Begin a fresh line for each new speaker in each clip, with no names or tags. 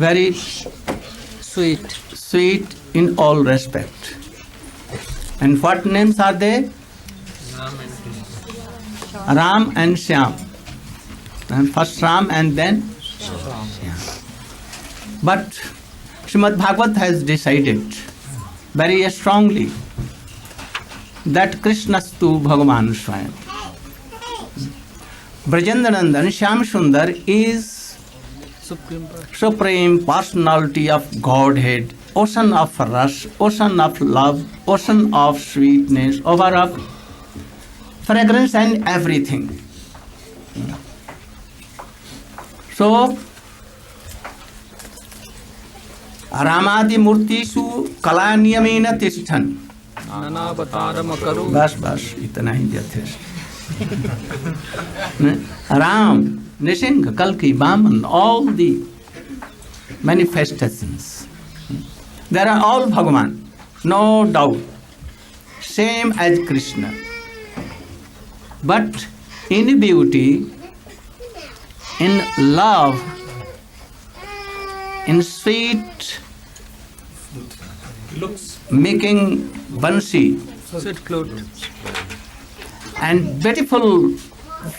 very
Sweet.
sweet in all respect. And what names are they? Ram and Shyam. And first Ram and then Shyam. But Srimad Bhagavat has decided very strongly that Krishnastu Bhagavan Swayam. Brajendra Nandan Shyam Sundar is Supreme Personality of Godhead, ocean of rus, ocean of love, ocean of sweetness, over of fragrance and everything. So, Ramadi Murtishu Kala Niyamena Tishthan.
नानावतारम करो
बस इतना ही यथेष्ट. Ram, Nishinga, Kalki, Vaman, all the manifestations. They are all Bhagavan, no doubt. Same as Krishna. But in beauty, in love, in sweet
Looks.
making bansi,
sweet flute.
and beautiful,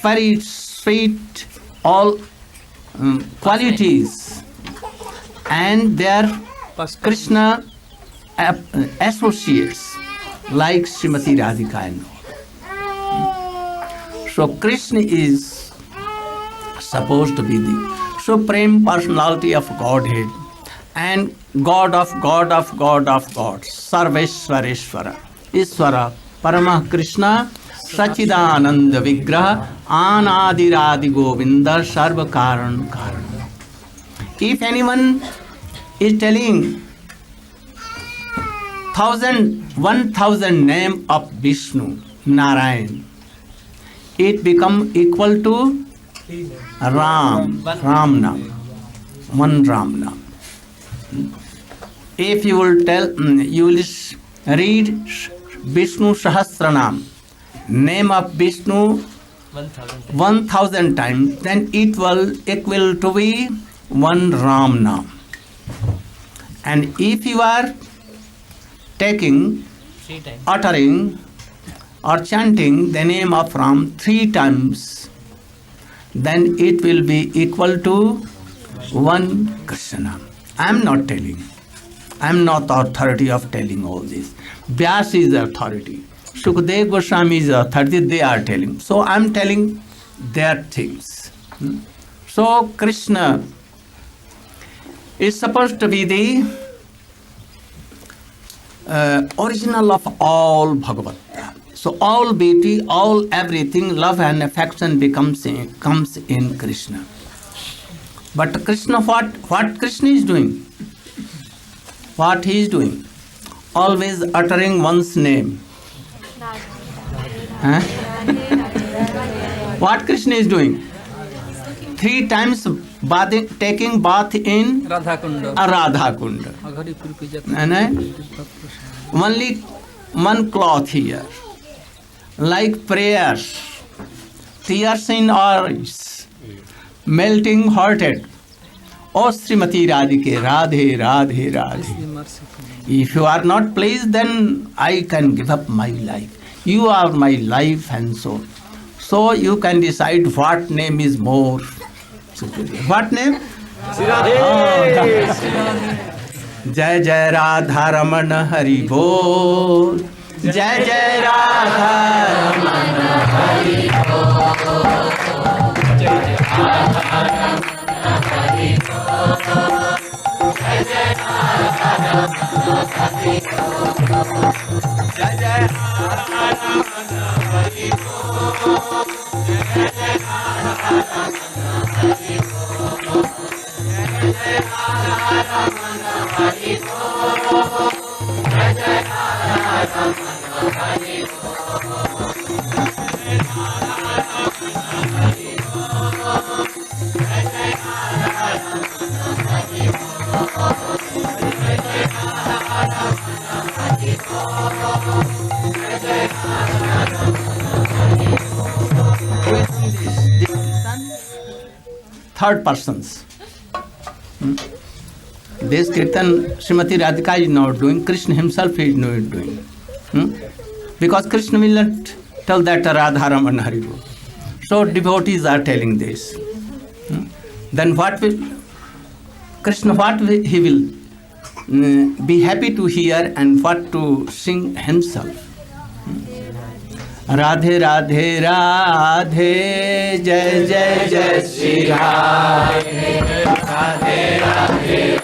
very sweet, all qualities, and their Krishna associates like Srimati Radhika and all. So Krishna is supposed to be the Supreme Personality of Godhead and God of gods, Sarveshwareshwara, Iswara, Parama Krishna, Sachidananda Vigraha, Anadiradi Govinda, Sarva Karan Karan. If anyone is telling 1,000 name of Vishnu, Narayan, it become equal to Ram Nam, one Ram Nam. If you will you will read Vishnu Sahasranam, name of Vishnu 1,000 times, then it will equal to be one Ram Nam. And if you are taking, uttering or chanting the name of Ram 3 times, then it will be equal to one Krishna. I am not telling. I am not the authority of telling all this. Vyas is the authority. Sukadeva Goswami is the authority. They are telling. So I am telling their things. So Krishna is supposed to be the original of all Bhagavat. So all beauty, all everything, love and affection comes in Krishna. But Krishna, what Krishna is doing? What he is doing? Always uttering one's name. Huh? What Krishna is doing? 3 times taking bath in
Radha Kunda.
Radha Kunda.
Aghari Purpi Jat.
Only one cloth here. Like prayers, tears in eyes, melting hearted. O Srimati Radhike, Radhe, Radhe, Radhe. If you are not pleased, then I can give up my life. You are my life and soul. So you can decide what name is more superior. What name? Jai Jai Radha Ramana Hari Bol. Jai Jai Radha Ramana Hari Bol. Jai Jai Radha Ramana Hari Bol. Jai Jai Radha Ramana Hari Bol. Jai Jai Radha Ramana Hari Bol. Jai Jai Radha Ramana Hari Bol. Jai Jai Radha Ramana Hari Bol. Jai Jai Radha Ramana Hari Bol. Third persons. This kirtan Srimati Radhika is not doing, Krishna himself is not doing. Because Krishna will not tell that Radha Raman Hari Bol. So devotees are telling this. Then what will Krishna, he will be happy to hear and what to sing himself. Radhe Radhe Radhe Jai Jai Jai Shri Radhe Radhe Radhe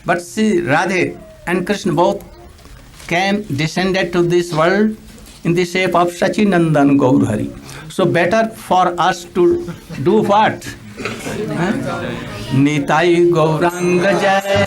But see, Radhe and Krishna both descended to this world in the shape of Sachinandan Gaurhari. So better for us to do what? Nitai Gauranga Jai.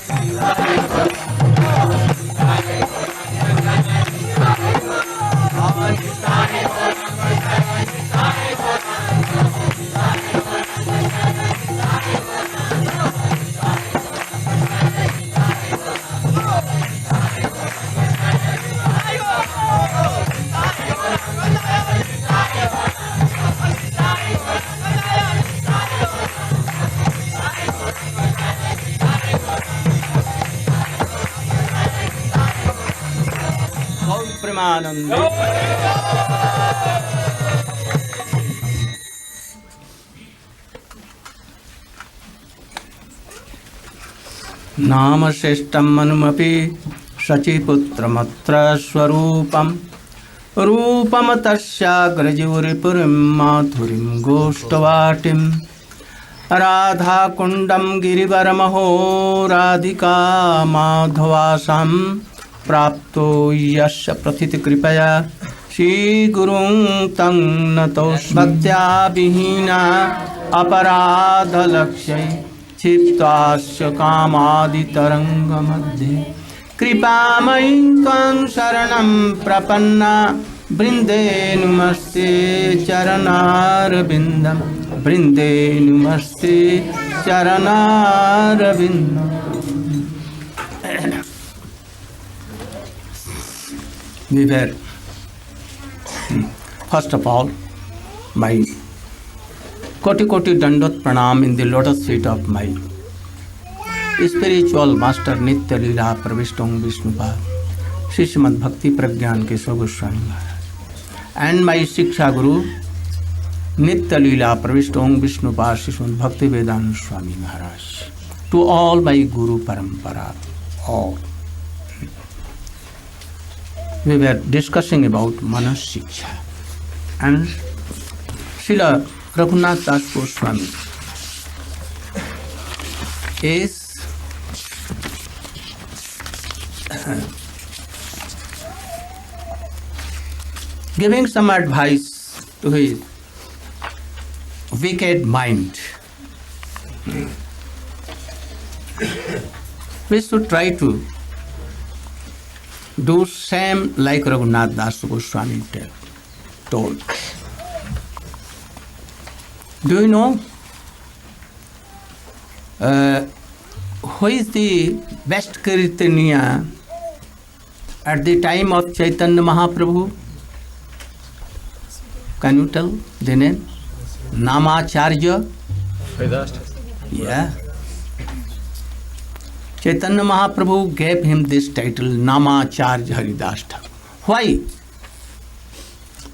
नाम श्रेष्ठम मनुमपि शचीपुत्रमत्र स्वरूपम रूपम तस्याग्रजिपुरीं माधुरीं गोष्ठवाटिं राधा कुंडम गिरिवरमहो राधिका माधवासं प्राप्तो यस्य प्रथित कृपया श्री गुरुं तं नतोऽस्मि भक्त्या विहीना अपराध लक्ष्यै क्षिप्तास्य कामादितरंग मध्ये कृपामयीं त्वां शरणं प्रपन्ना वृंदे नुमस्ते चरणारविन्दं वृंदे नुमस्ते चरणारविन्दम्. We were, first of all, my Koti Koti Dandot Pranam in the lotus feet of my spiritual master Nitya Leela Pravishtam Vishnupad, Shri Srimad Bhakti Pragyan Kesava Goswami Maharaj, and my Shiksha Guru Nitya Leela Pravishtam Vishnupad Shri Srimad Bhakti Vedanta Swami Maharaj, to all my Guru Parampara, all. We were discussing about Manas Shiksha, and Srila Raghunath Das Goswami is giving some advice to his wicked mind. We should try to do same like Raghunath Das Goswami told. Do you know who is the best Kirtaniya at the time of Chaitanya Mahaprabhu? Can you tell the name? Namacharya? Yeah. Chaitanya Mahaprabhu gave him this title, Namacharya Haridas Thakur. Why?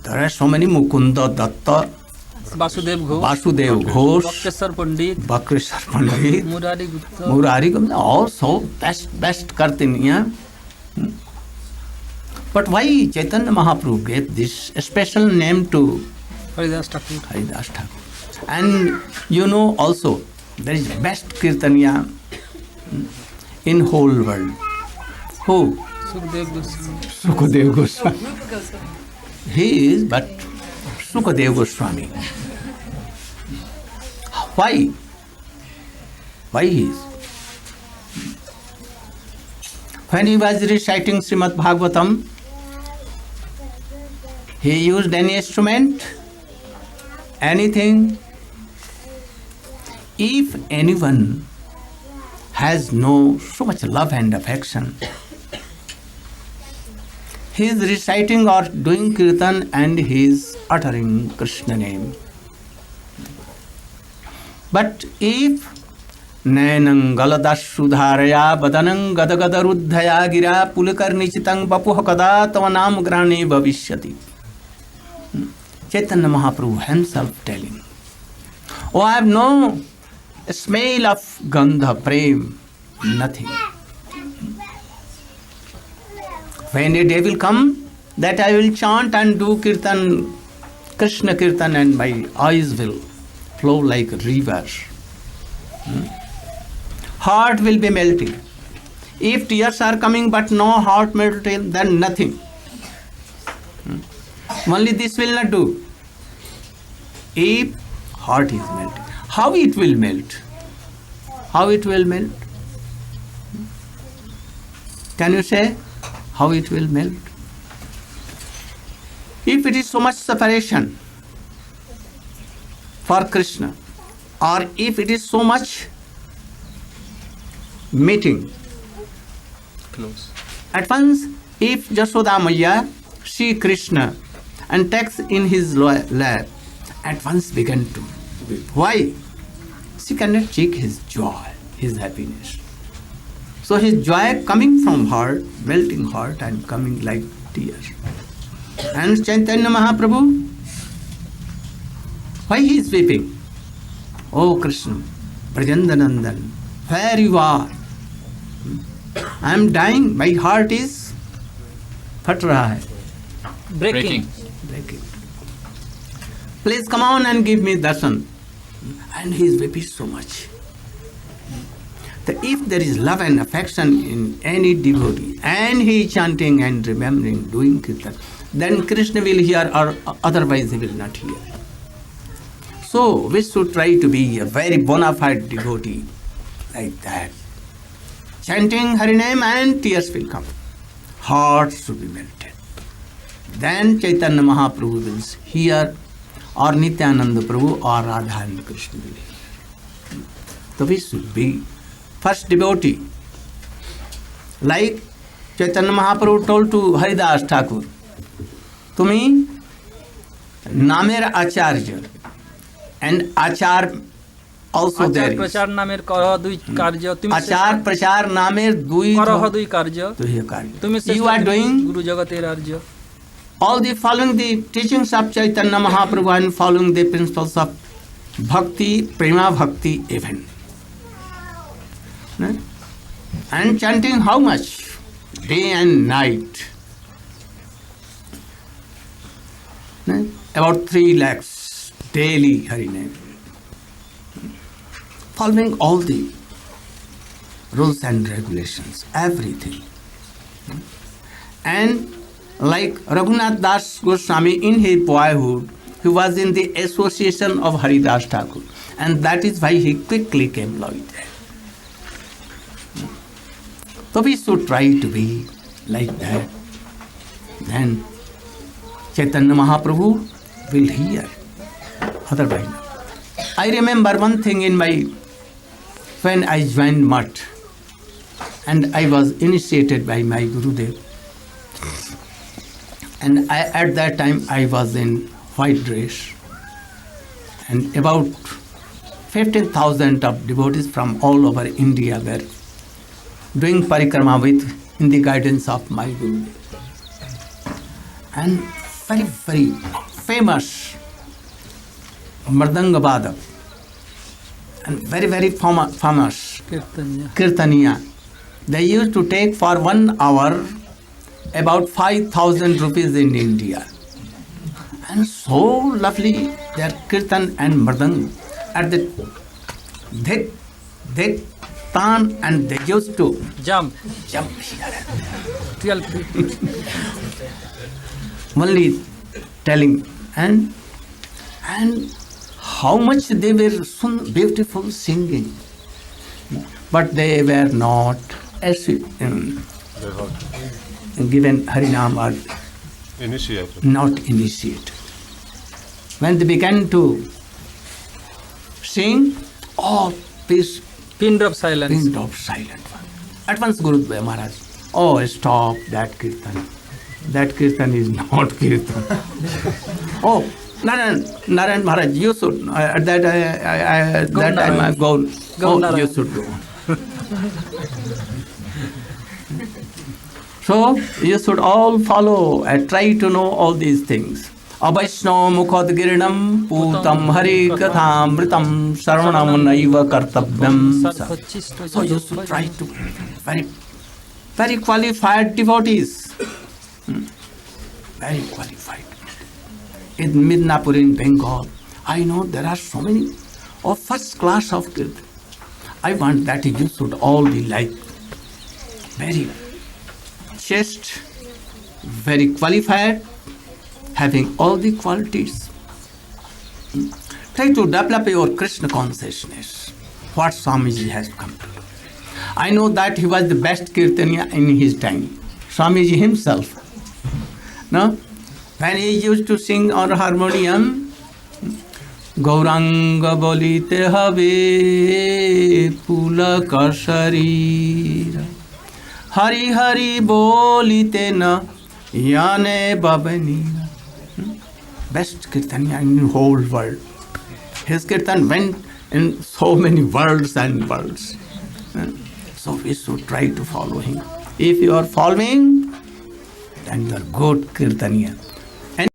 There are so many Mukunda Datta,
Vasudev
Ghosh, Bhakreshwar Pandit, Murari Gupta, all so best Kirtaniya. But why Chaitanya Mahaprabhu gave this special name to
Haridas Thakur?
And you know also, there is best Kirtaniya in whole world. Who? Sukadev Goswami. He is but Sukadev Goswami. Why? Why he is? When he was reciting Srimad Bhagavatam, he used any instrument, anything. If anyone has no so much love and affection, he is reciting or doing kirtan and he is uttering Krishna name. But if Nainang galadashudharaya badanang gadagadaruddhaya gira pulikarnichitang papuha kada tavanam grane bhavishyati. Chaitanya Mahaprabhu himself telling, oh, I have no smell of gandha, prem, nothing. When a day will come that I will chant and do kirtan, Krishna kirtan, and my eyes will flow like rivers. Heart will be melting. If tears are coming but no heart melting, then nothing. Only this will not do. If heart is melting, how it will melt? How it will melt? Can you say how it will melt? If it is so much separation for Krishna, or if it is so much meeting,
Close.
at once if Jashoda Maya see Krishna and takes in his lap, at once began to weep. Why? She cannot check his joy, his happiness. So his joy coming from heart, melting heart and coming like tears. And Chaitanya Mahaprabhu, why he is weeping? Oh Krishna, Brajandanandan, where you are? I am dying, my heart is phat raha hai,
Breaking.
breaking. Please come on and give me darshan. And he is weeping so much. That if there is love and affection in any devotee, and he is chanting and remembering, doing kirtan, then Krishna will hear, or otherwise he will not hear. So we should try to be a very bona fide devotee like that. Chanting Hariname and tears will come. Hearts should be melted. Then Chaitanya Mahaprabhu will hear, or Nityananda Prabhu, or Radha and Krishna will hear. So we should be first devotee. Like Chaitanya Mahaprabhu told to Haridas Thakur, Tumi Namer Acharya, and Achar also there
আচার
is.
প্রচার নামের করহ দুই কার্য তুমি
Achar Prachar Namer Dui
করহ দুই কার্য তুমি
You are doing
গুরু জগতের আর্য
all the following the teachings of Chaitanya Mahaprabhu and following the principles of Bhakti, Prema Bhakti even. And chanting how much? Day and night. About 3 lakhs daily Hariname. Following all the rules and regulations, everything. And like Raghunath Das Goswami in his boyhood, he was in the association of Haridas Thakur, and that is why he quickly came like that. So we should try to be like that. Then Chaitanya Mahaprabhu will hear. Otherwise, I remember one thing in my, when I joined Math, and I was initiated by my Gurudev. And at that time I was in white dress, and about 15,000 of devotees from all over India were doing parikrama with in the guidance of my Gurudev. And very, very famous Mardanga Vadak and very, very famous
কীর্তনিয়া
Kirtaniya. They used to take for 1 hour about 5,000 rupees in India. And so lovely their kirtan and mardang. At the they tan and they used to
jump
jump here.
12 feet
Only telling and how much they were so beautiful singing, but they were not given Harinam or
Initiated.
not initiated. When they began to sing, all this
Pin drop silence.
pin drop silent. At once Guru Maharaj, oh stop that kirtan. That kirtan is not kirtan. Oh, Narayan Maharaj, you should. At that that time I go.
Go
Oh,
Narayan.
you should go. So you should all follow and try to know all these things. Avaishno mukhad girinam putam hari kathamritam sarvanam naiva kartavyam.
Sarvachisto
So you should try to very qualified devotees. Very qualified. In Midnapur in Bengal, I know there are so many of first class of kirtan. I want that you should all be like very chaste, very qualified, having all the qualities. Try to develop your Krishna consciousness. What Swamiji has come to do. I know that he was the best kirtaniya in his time. Swamiji himself. No? When he used to sing on harmonium, Gauranga bolite habe pulaka sharira Hari Hari bolite na yane babanina. Best kirtaniya in the whole world. His kirtan went in so many worlds and worlds. So we should try to follow him. If you are following, then you are good kirtaniya.